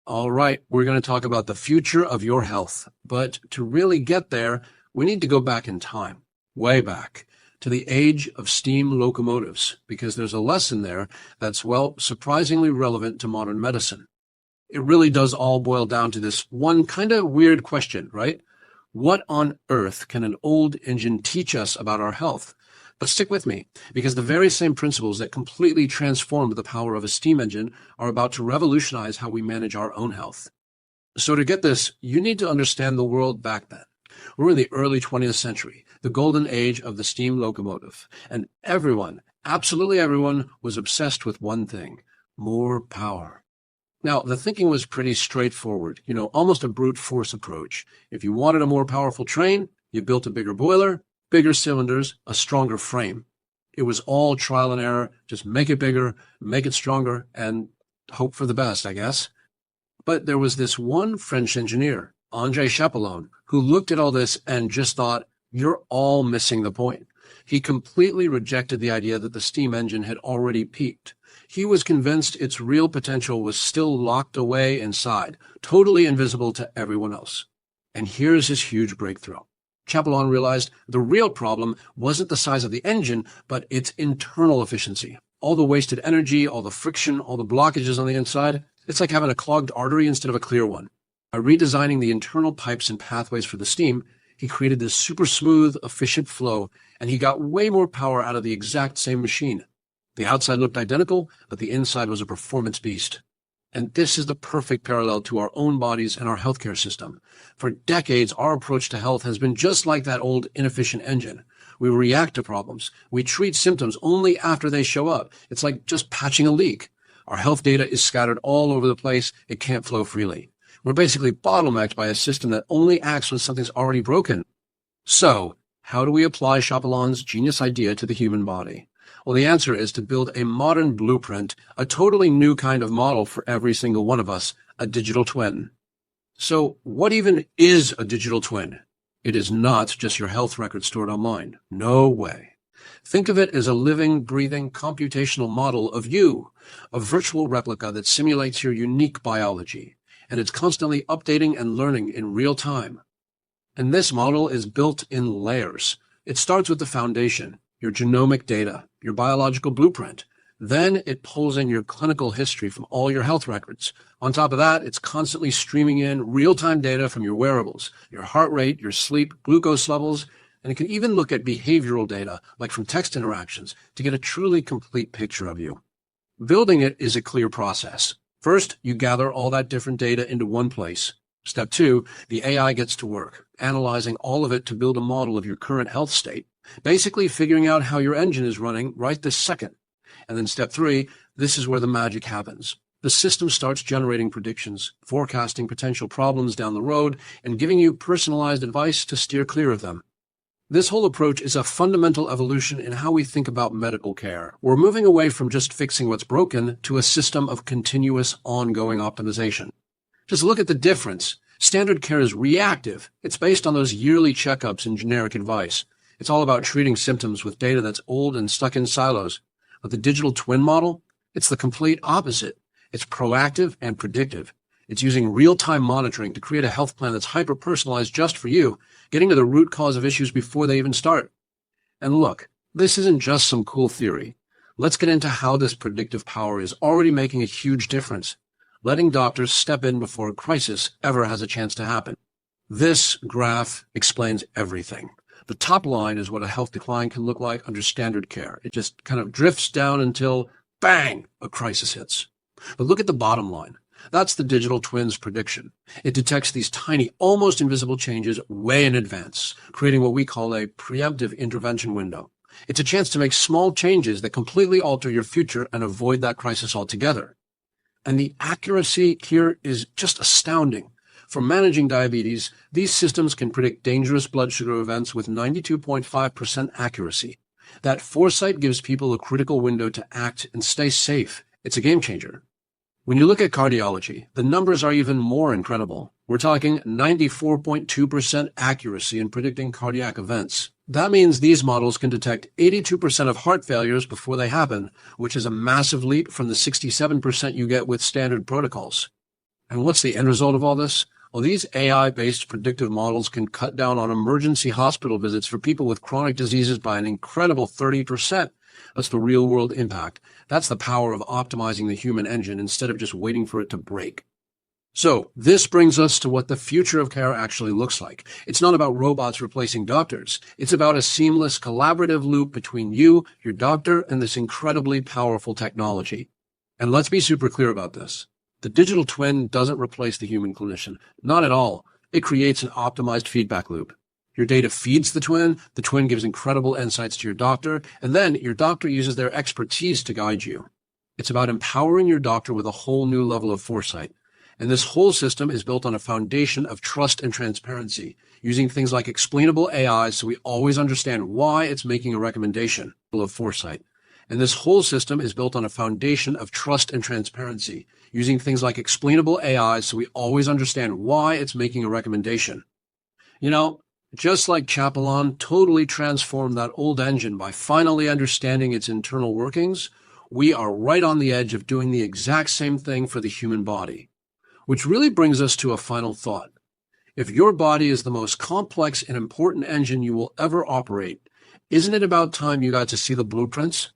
All right, we're going to talk about the future of your health. But to really get there, we need to go back in time, way back, to the age of steam locomotives, because there's a lesson there that's, well, surprisingly relevant to modern medicine. It really does all boil down to this one kind of weird question, right? What on earth can an old engine teach us about our health? But stick with me, because the very same principles that completely transformed the power of a steam engine are about to revolutionize how we manage our own health. So to get this, you need to understand the world back then. We're in the early 20th century, the golden age of the steam locomotive, and everyone, absolutely everyone, was obsessed with one thing: more power. Now, the thinking was pretty straightforward, almost a brute force approach. If you wanted a more powerful train, you built a bigger boiler, bigger cylinders, a stronger frame. It was all trial and error. Just make it bigger, make it stronger, and hope for the best, I guess. But there was this one French engineer, André Chapelon, who looked at all this and just thought, you're all missing the point. He completely rejected the idea that the steam engine had already peaked. He was convinced its real potential was still locked away inside, totally invisible to everyone else. And here's his huge breakthrough. Chapelon realized the real problem wasn't the size of the engine, but its internal efficiency. All the wasted energy, all the friction, all the blockages on the inside. It's like having a clogged artery instead of a clear one. By redesigning the internal pipes and pathways for the steam, he created this super smooth, efficient flow, and he got way more power out of the exact same machine. The outside looked identical, but the inside was a performance beast. And this is the perfect parallel to our own bodies and our healthcare system. For decades, our approach to health has been just like that old inefficient engine. We react to problems. We treat symptoms only after they show up. It's like just patching a leak. Our health data is scattered all over the place. It can't flow freely. We're basically bottlenecked by a system that only acts when something's already broken. So, how do we apply Chapelon's genius idea to the human body? Well, the answer is to build a modern blueprint, a totally new kind of model for every single one of us, a digital twin. So, what even is a digital twin? It is not just your health record stored online. No way. Think of it as a living, breathing, computational model of you, a virtual replica that simulates your unique biology, and it's constantly updating and learning in real time. And this model is built in layers. It starts with the foundation, your genomic data, your biological blueprint. Then it pulls in your clinical history from all your health records. On top of that, it's constantly streaming in real-time data from your wearables, your heart rate, your sleep, glucose levels, and it can even look at behavioral data, like from text interactions, to get a truly complete picture of you. Building it is a clear process. First, you gather all that different data into one place. Step 2, the AI gets to work, analyzing all of it to build a model of your current health state, basically figuring out how your engine is running right this second. And then step 3, this is where the magic happens. The system starts generating predictions, forecasting potential problems down the road, and giving you personalized advice to steer clear of them. This whole approach is a fundamental evolution in how we think about medical care. We're moving away from just fixing what's broken to a system of continuous, ongoing optimization. Just look at the difference. Standard care is reactive. It's based on those yearly checkups and generic advice. It's all about treating symptoms with data that's old and stuck in silos. But the digital twin model, it's the complete opposite. It's proactive and predictive. It's using real-time monitoring to create a health plan that's hyper-personalized just for you, getting to the root cause of issues before they even start. And look, this isn't just some cool theory. Let's get into how this predictive power is already making a huge difference, letting doctors step in before a crisis ever has a chance to happen. This graph explains everything. The top line is what a health decline can look like under standard care. It just kind of drifts down until, bang, a crisis hits. But look at the bottom line. That's the digital twin's prediction. It detects these tiny, almost invisible changes way in advance, creating what we call a preemptive intervention window. It's a chance to make small changes that completely alter your future and avoid that crisis altogether. And the accuracy here is just astounding. For managing diabetes, these systems can predict dangerous blood sugar events with 92.5% accuracy. That foresight gives people a critical window to act and stay safe. It's a game changer. When you look at cardiology, the numbers are even more incredible. We're talking 94.2% accuracy in predicting cardiac events. That means these models can detect 82% of heart failures before they happen, which is a massive leap from the 67% you get with standard protocols. And what's the end result of all this? Well, these AI-based predictive models can cut down on emergency hospital visits for people with chronic diseases by an incredible 30%. That's the real-world impact. That's the power of optimizing the human engine instead of just waiting for it to break. So this brings us to what the future of care actually looks like. It's not about robots replacing doctors. It's about a seamless collaborative loop between you, your doctor, and this incredibly powerful technology. And let's be super clear about this. The digital twin doesn't replace the human clinician. Not at all. It creates an optimized feedback loop. Your data feeds the twin gives incredible insights to your doctor, and then your doctor uses their expertise to guide you. It's about empowering your doctor with a whole new level of foresight. And this whole system is built on a foundation of trust and transparency, using things like explainable AI so we always understand why it's making a recommendation. Of foresight. And this whole system is built on a foundation of trust and transparency, using things like explainable AI so we always understand why it's making a recommendation. You know, just like Chapelon totally transformed that old engine by finally understanding its internal workings, we are right on the edge of doing the exact same thing for the human body. Which really brings us to a final thought. If your body is the most complex and important engine you will ever operate, isn't it about time you got to see the blueprints?